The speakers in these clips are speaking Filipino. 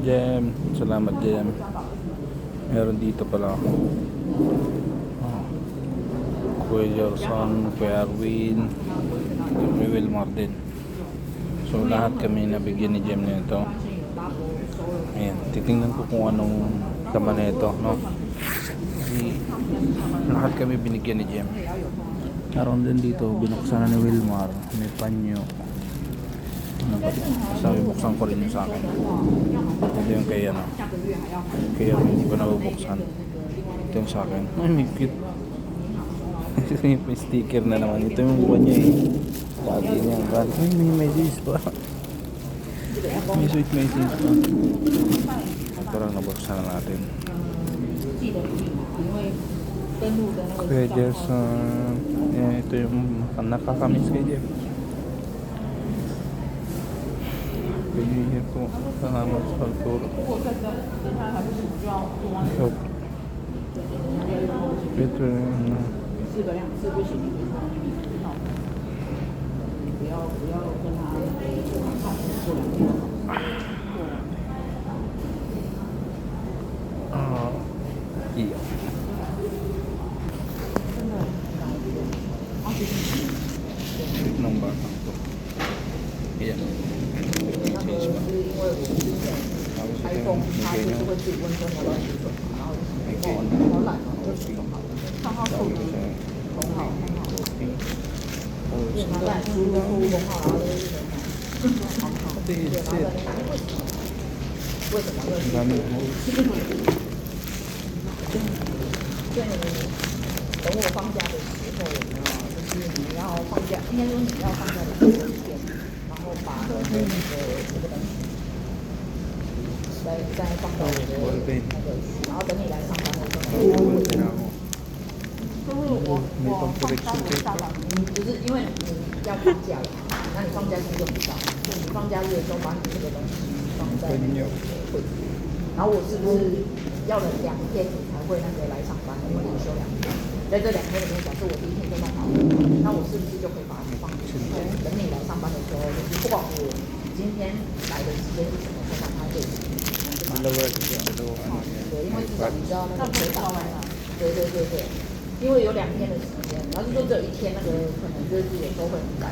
Jem, salamat Jem. Meron dito pala ako. Oh. Kuya Gerson, Kuya Arwin, Kuya Wilmar din. So lahat kami nabigyan ni Jem nito. Ayan, titingnan ko kung anong laman nito, no? Kasi lahat kami binigyan ni Jem. Meron din dito, binuksan na ni Wilmar, may panyo. Sabi buksan ko rin yung sa akin. Ito yung kay ano, kaya hindi ko nabubuksan. Ito yung sa akin. Ay, may cute. May sticker na naman. Ito yung buwan niya eh. Lagi niya. Ay, may message pa. May sweet message pa. Ito lang, nabuksan na natin. Kuya Jason. Ito yung nakakamiss kay Jeff. Pagiging po, salamat sa pagturo. Ito yung iya. Sweet ng batang to. Iya. iPhone 它就是会自己温升的东西，然后好懒哦，账号数字封号，因为他在输入错误封号，然后就是对，然后为什么？对，等我放假的时候，就是你要放假，应该说你要放假的前一天，然后把那个这个东西。再放到我的那个，然后等你来上班的时候，就是我放到我下班，就是因为你要放假了，那你放假日用不到，就你放假日的时候把你这个东西放在那个柜子里，然后我是不是要了2天你才会那个来上班？因为你休2天，在这2天里面，假设我第1天就弄好了，那我是不是就可以把它放进去？等你来上班的时候，就是不管我今天来的时间是什么，会让它对。对，因为至少你知道那个可以打开嘛。对，因为有2天的时间，然后就说只有1天那个可能就是有时候会很赶，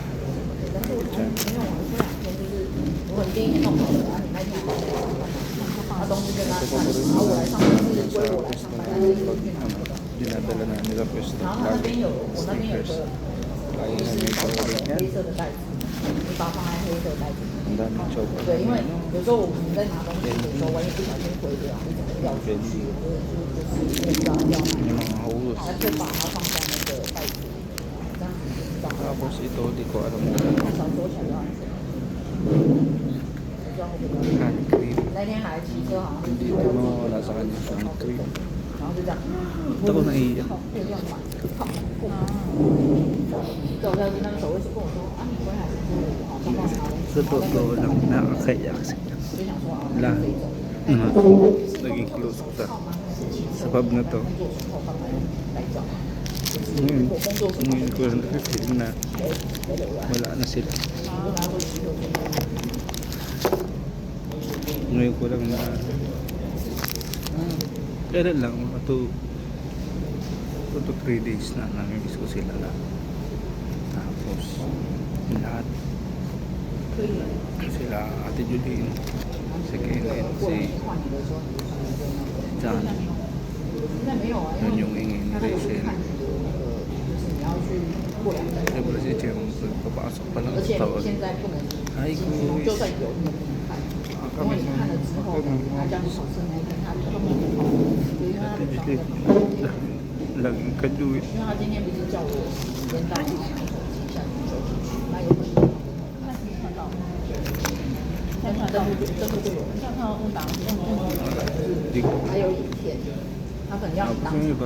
但是我没有啊，说2天就是如果你第1天弄好了，然后你那天还来上班，那东西跟他看，然后我来上班是归我来上班，但是你去拿那个。然后他那边有，我那边有个就是小小的黑色的袋子，你把它放在黑色的袋子里面。对，因为有时候我们在拿东西的时候，万一不小心毁掉，你整个掉出去，就是不知道掉哪里，还可以把它放在那个袋子里，这样子就知道。Tapos ito, di ko alam mo. 小时候想要还是？不知道会不会？ Hand cream. 那天来骑车好像就是 Ito wala sa kanya hand cream. 然后就这样， Ito ko naiiyak. 就这样买，好，对，我在那个时候就跟我说啊，你回来的时候好像帮我拿东西。 Sa totoo lang, nakakaya kasi. 就想说啊， Lahat. Naging close ko sa pub na to. Ngayon ko lang na-feel na wala na sila. Ngayon ko lang na kailan lang, 2 to 3 days na namimiss ko sila na. Tapos lahat sila Ate Julie, si Kenneth, si John, yun yung ingin ni Rachel. Siyempre si Jem, papasok pa lang sa tawag. Hi guys, kami sa Ate Julie, laging kaduit. 因为他今天不是叫我时间到，然后手机下去手机去，那有可能。这个就有，像他用打还有影片，他可能要当影片，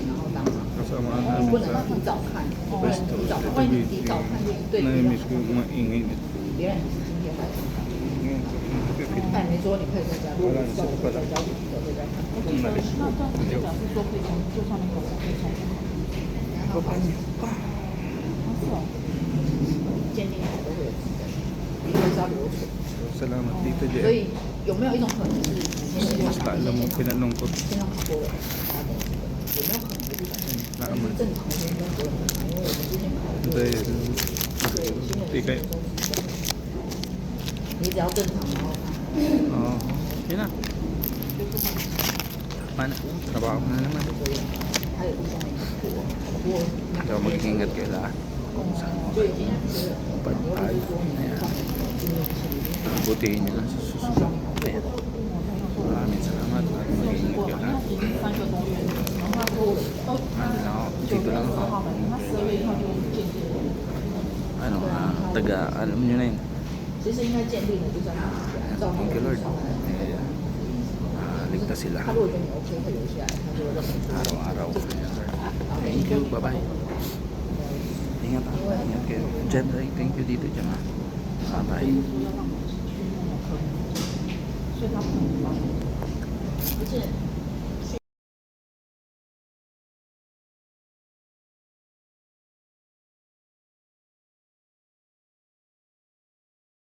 然后当kasama namin 不能 sa 提早看， Resto. 提早， Ito 万一提早看就对别人 na-miss ko yung maingay nito. 别人是今天来看，他也没说你可以在家，如果叫我在家，我在家看。那这样表示说可以从就上面有可以从Ito pa niyo. 鉴定好都会有资格，一个是要留存， Salamat dito, 所以 Jem. 有没有一种可能是你先检查 Basta alam mo, pinalungkot. 先让他过来，他的有没有可能就是感觉 Naaman. 正常的应该不会很难，因为我们之前考虑 Dahil, 对新的 di kayo. 你只要正常，然后 Oo. Yun na. Mana? Trabaho mo na naman. 他有上面过，不过 So, mag-ingat kayo lahat. Saan mo 就已经是 pagpag. Ayan. Butihin nyo lang sa susunod. Ayan. Maraming salamat at mag-ingat kayo lahat. 已经3个多月了，然后他说Nandun ako. 9 Dito 月 lang 20 ako. 号门，他12月1号就见见。 Ano, alam nyo na yun. 其实应该鉴定的就在他照他 Thank 的 you, Lord. 上来。 Ayan. Ligtas sila. 他如果觉得你 OK，他留下来，他就会认为 Araw-araw. Ayan, Lord. Thank you. Bye-bye. Ingat ha. Ingat kayo. Jen, thank you dito dyan ha. Bye-bye. 所以他不能帮。不是